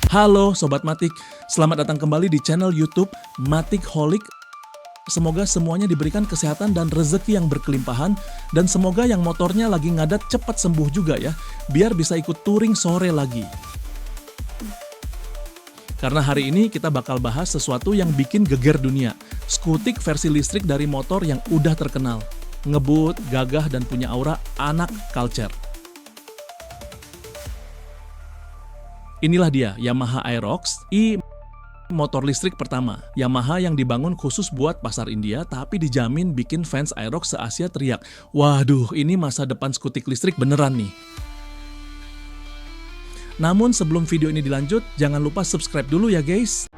Halo Sobat Matik, selamat datang kembali di channel YouTube Matikholic. Semoga semuanya diberikan kesehatan dan rezeki yang berkelimpahan, dan semoga yang motornya lagi ngadat cepat sembuh juga ya, biar bisa ikut touring sore lagi. Karena hari ini kita bakal bahas sesuatu yang bikin geger dunia, skutik versi listrik dari motor yang udah terkenal, ngebut, gagah, dan punya aura anak culture. Inilah dia, Yamaha Aerox i motor listrik pertama. Yamaha yang dibangun khusus buat pasar India, tapi dijamin bikin fans Aerox se-Asia teriak, "Waduh, ini masa depan skutik listrik beneran nih." Namun sebelum video ini dilanjut, jangan lupa subscribe dulu ya guys.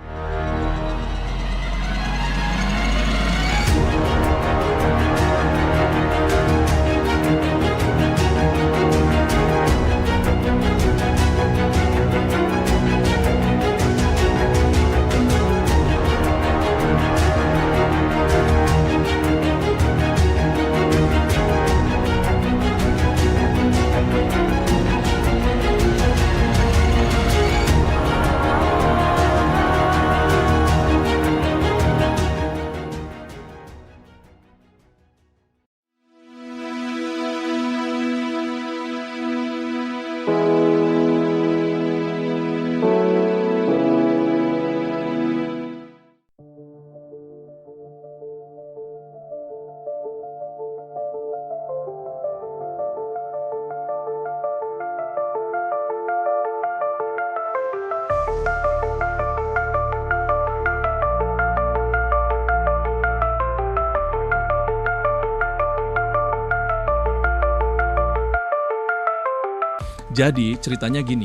Jadi ceritanya gini,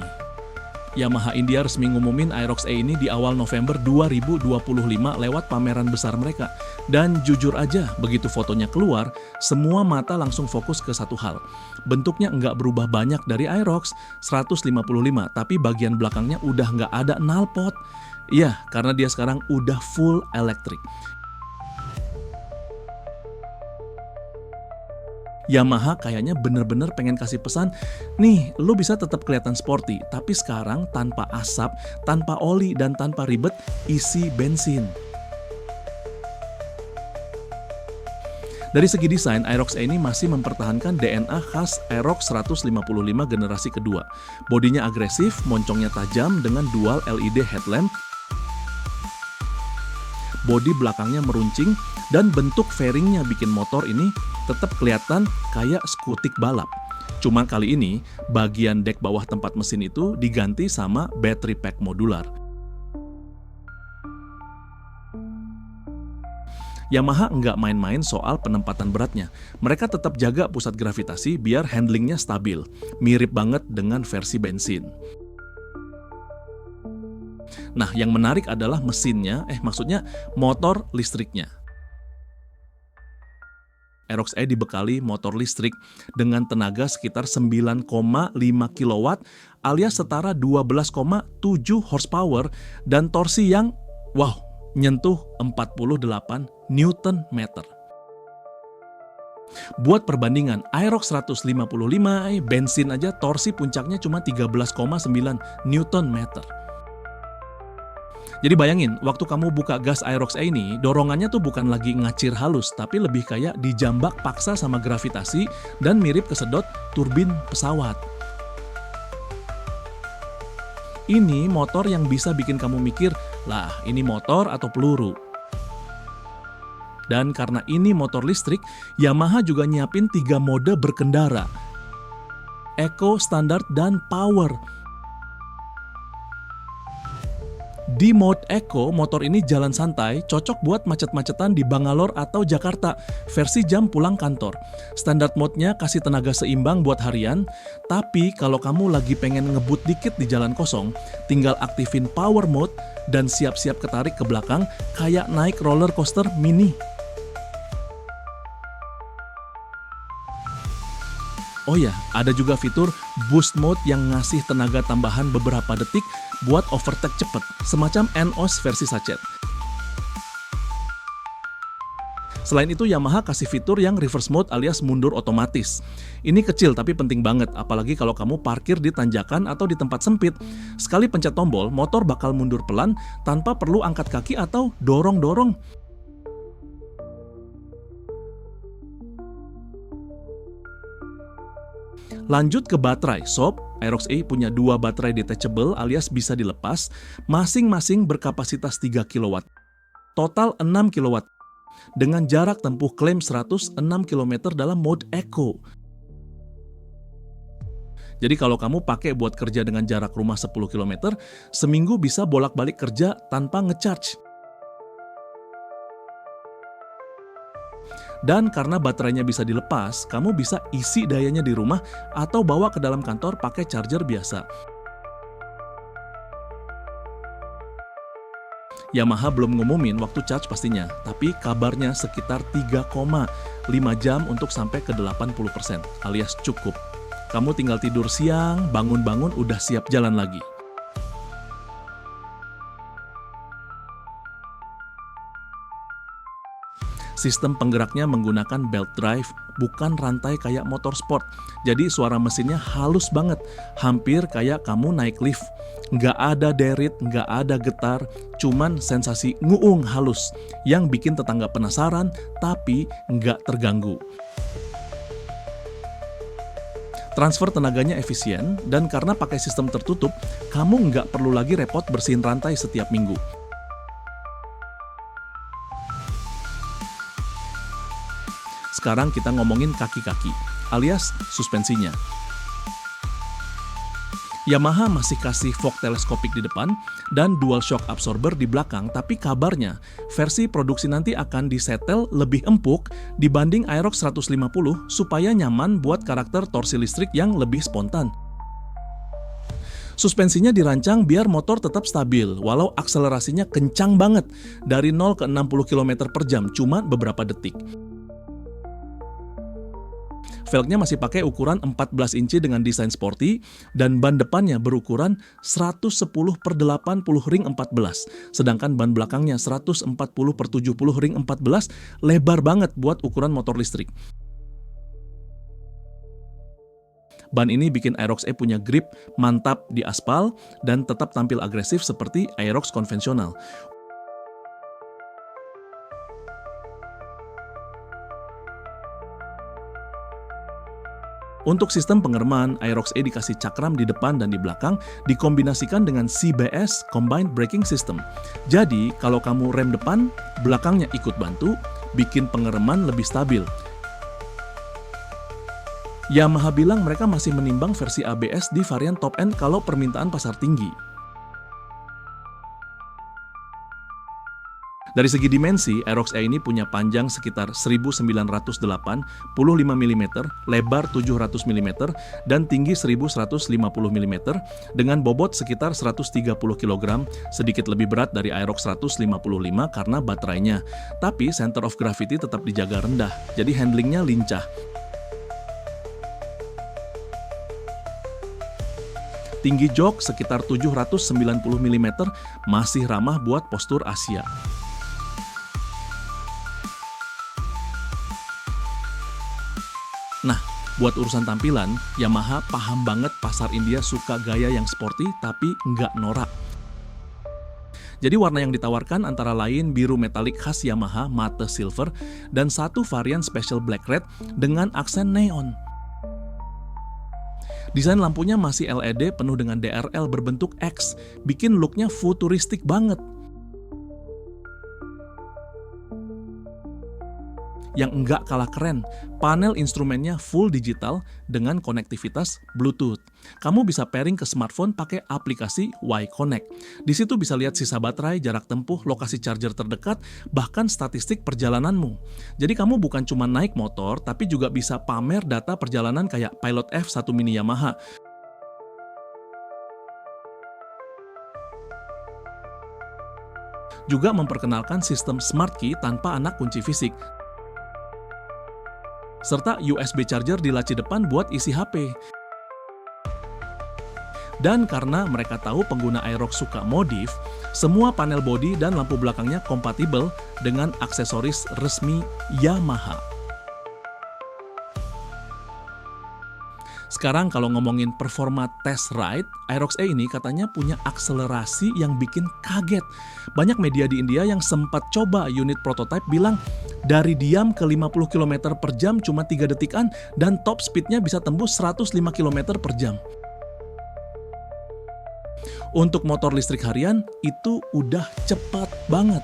Yamaha India resmi ngumumin Aerox E ini di awal November 2025 lewat pameran besar mereka. Dan jujur aja, begitu fotonya keluar, semua mata langsung fokus ke satu hal. Bentuknya nggak berubah banyak dari Aerox 155, tapi bagian belakangnya udah nggak ada knalpot. Iya, karena dia sekarang udah full elektrik. Yamaha kayaknya bener-bener pengen kasih pesan, nih lu bisa tetap kelihatan sporty, tapi sekarang tanpa asap, tanpa oli, dan tanpa ribet, isi bensin. Dari segi desain, Aerox E ini masih mempertahankan DNA khas Aerox 155 generasi kedua. Bodinya agresif, moncongnya tajam dengan dual LED headlamp, bodi belakangnya meruncing, dan bentuk fairingnya bikin motor ini tetap kelihatan kayak skutik balap. Cuma kali ini, bagian dek bawah tempat mesin itu diganti sama battery pack modular. Yamaha nggak main-main soal penempatan beratnya. Mereka tetap jaga pusat gravitasi biar handlingnya stabil. Mirip banget dengan versi bensin. Nah, yang menarik adalah mesinnya, maksudnya motor listriknya. Aerox E dibekali motor listrik dengan tenaga sekitar 9,5 kW alias setara 12,7 horsepower dan torsi yang, nyentuh 48 Newton meter. Buat perbandingan, Aerox 155 bensin aja torsi puncaknya cuma 13,9 Newton meter. Jadi bayangin, waktu kamu buka gas Aerox E ini, dorongannya tuh bukan lagi ngacir halus, tapi lebih kayak dijambak paksa sama gravitasi dan mirip kesedot turbin pesawat. Ini motor yang bisa bikin kamu mikir, lah ini motor atau peluru? Dan karena ini motor listrik, Yamaha juga nyiapin 3 mode berkendara. Eco, Standard, dan Power. Di mode Eco, motor ini jalan santai, cocok buat macet-macetan di Bangalore atau Jakarta, versi jam pulang kantor. Standard mode-nya kasih tenaga seimbang buat harian, tapi kalau kamu lagi pengen ngebut dikit di jalan kosong, tinggal aktifin Power mode dan siap-siap ketarik ke belakang kayak naik roller coaster mini. Oh ya, ada juga fitur Boost Mode yang ngasih tenaga tambahan beberapa detik buat overtake cepet, semacam NOS versi sachet. Selain itu, Yamaha kasih fitur yang reverse mode alias mundur otomatis. Ini kecil tapi penting banget, apalagi kalau kamu parkir di tanjakan atau di tempat sempit. Sekali pencet tombol, motor bakal mundur pelan tanpa perlu angkat kaki atau dorong-dorong. Lanjut ke baterai. Sob, Aerox A punya 2 baterai detachable alias bisa dilepas, masing-masing berkapasitas 3 kW. Total 6 kW. Dengan jarak tempuh klaim 106 km dalam mode Eco. Jadi kalau kamu pakai buat kerja dengan jarak rumah 10 km, seminggu bisa bolak-balik kerja tanpa ngecharge. Dan karena baterainya bisa dilepas, kamu bisa isi dayanya di rumah atau bawa ke dalam kantor pakai charger biasa. Yamaha belum ngumumin waktu charge pastinya, tapi kabarnya sekitar 3,5 jam untuk sampai ke 80%, alias cukup. Kamu tinggal tidur siang, bangun-bangun udah siap jalan lagi. Sistem penggeraknya menggunakan belt drive, bukan rantai kayak motor sport. Jadi suara mesinnya halus banget, hampir kayak kamu naik lift. Nggak ada derit, nggak ada getar, cuman sensasi nguung halus yang bikin tetangga penasaran, tapi nggak terganggu. Transfer tenaganya efisien, dan karena pakai sistem tertutup, kamu nggak perlu lagi repot bersihin rantai setiap minggu. Sekarang kita ngomongin kaki-kaki, alias suspensinya. Yamaha masih kasih fork teleskopik di depan dan dual shock absorber di belakang, tapi kabarnya versi produksi nanti akan disetel lebih empuk dibanding Aerox 150 supaya nyaman buat karakter torsi listrik yang lebih spontan. Suspensinya dirancang biar motor tetap stabil, walau akselerasinya kencang banget, dari 0 ke 60 km per jam cuma beberapa detik. Velgnya masih pakai ukuran 14 inci dengan desain sporty, dan ban depannya berukuran 110/80 ring 14, sedangkan ban belakangnya 140/70 ring 14, lebar banget buat ukuran motor listrik. Ban ini bikin Aerox A punya grip mantap di aspal dan tetap tampil agresif seperti Aerox konvensional. Untuk sistem pengereman, Aerox A dikasih cakram di depan dan di belakang, dikombinasikan dengan CBS Combined Braking System. Jadi, kalau kamu rem depan, belakangnya ikut bantu, bikin pengereman lebih stabil. Yamaha bilang mereka masih menimbang versi ABS di varian top end kalau permintaan pasar tinggi. Dari segi dimensi, Aerox A ini punya panjang sekitar 1985 mm, lebar 700 mm, dan tinggi 1150 mm, dengan bobot sekitar 130 kg, sedikit lebih berat dari Aerox 155 karena baterainya. Tapi center of gravity tetap dijaga rendah, jadi handlingnya lincah. Tinggi jok sekitar 790 mm, masih ramah buat postur Asia. Nah, buat urusan tampilan, Yamaha paham banget pasar India suka gaya yang sporty tapi nggak norak. Jadi warna yang ditawarkan antara lain biru metalik khas Yamaha mate silver dan satu varian special black red dengan aksen neon. Desain lampunya masih LED penuh dengan DRL berbentuk X, bikin looknya futuristik banget. Yang enggak kalah keren, panel instrumennya full digital dengan konektivitas Bluetooth. Kamu bisa pairing ke smartphone pakai aplikasi Y-Connect. Di situ bisa lihat sisa baterai, jarak tempuh, lokasi charger terdekat, bahkan statistik perjalananmu. Jadi kamu bukan cuma naik motor, tapi juga bisa pamer data perjalanan kayak Pilot F1 Mini Yamaha. Juga memperkenalkan sistem smart key tanpa anak kunci fisik, serta USB charger di laci depan buat isi HP. Dan karena mereka tahu pengguna Aerox suka modif, semua panel bodi dan lampu belakangnya kompatibel dengan aksesoris resmi Yamaha. Sekarang kalau ngomongin performa test ride, Aerox E ini katanya punya akselerasi yang bikin kaget. Banyak media di India yang sempat coba unit prototype bilang dari diam ke 50 km per jam cuma 3 detikan dan top speednya bisa tembus 105 km per jam. Untuk motor listrik harian itu udah cepat banget.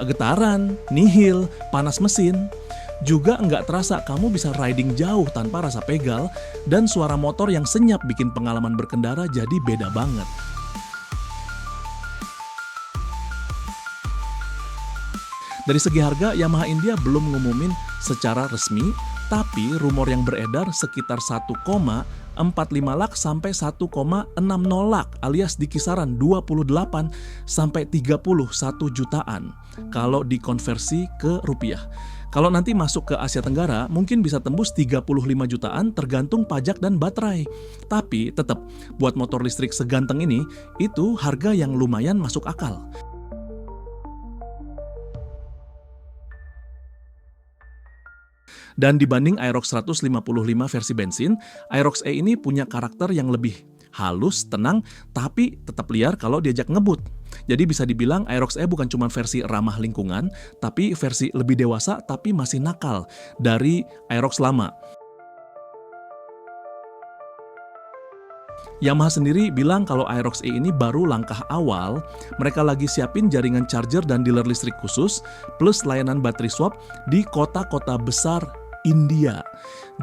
Getaran, nihil, panas mesin. Juga nggak terasa kamu bisa riding jauh tanpa rasa pegal, dan suara motor yang senyap bikin pengalaman berkendara jadi beda banget. Dari segi harga, Yamaha India belum ngumumin secara resmi, tapi rumor yang beredar sekitar 1,45 lak sampai 1,60 lak alias di kisaran 28 sampai 31 jutaan kalau dikonversi ke rupiah. Kalau nanti masuk ke Asia Tenggara, mungkin bisa tembus 35 jutaan tergantung pajak dan baterai. Tapi tetap, buat motor listrik seganteng ini, itu harga yang lumayan masuk akal. Dan dibanding Aerox 155 versi bensin, Aerox E ini punya karakter yang lebih halus, tenang, tapi tetap liar kalau diajak ngebut. Jadi bisa dibilang Aerox E bukan cuma versi ramah lingkungan, tapi versi lebih dewasa tapi masih nakal dari Aerox lama. Yamaha sendiri bilang kalau Aerox E ini baru langkah awal, mereka lagi siapin jaringan charger dan dealer listrik khusus, plus layanan battery swap di kota-kota besar India.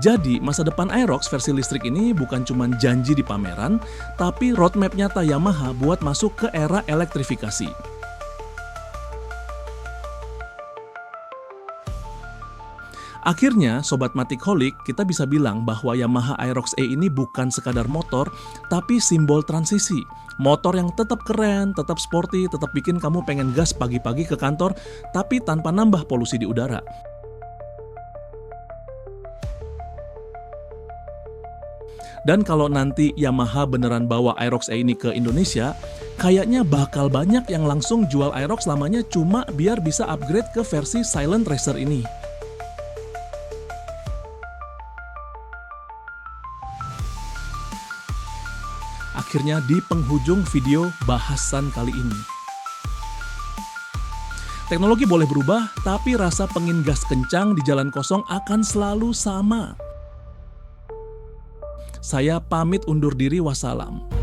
Jadi masa depan Aerox versi listrik ini bukan cuma janji di pameran, tapi roadmap nyata Yamaha buat masuk ke era elektrifikasi. Akhirnya, Sobat Matic-holic, kita bisa bilang bahwa Yamaha Aerox E ini bukan sekadar motor, tapi simbol transisi. Motor yang tetap keren, tetap sporty, tetap bikin kamu pengen gas pagi-pagi ke kantor, tapi tanpa nambah polusi di udara. Dan kalau nanti Yamaha beneran bawa Aerox E ini ke Indonesia, kayaknya bakal banyak yang langsung jual Aerox lamanya cuma biar bisa upgrade ke versi Silent Racer ini. Akhirnya di penghujung video bahasan kali ini. Teknologi boleh berubah, tapi rasa pengin gas kencang di jalan kosong akan selalu sama. Saya pamit undur diri, wassalam.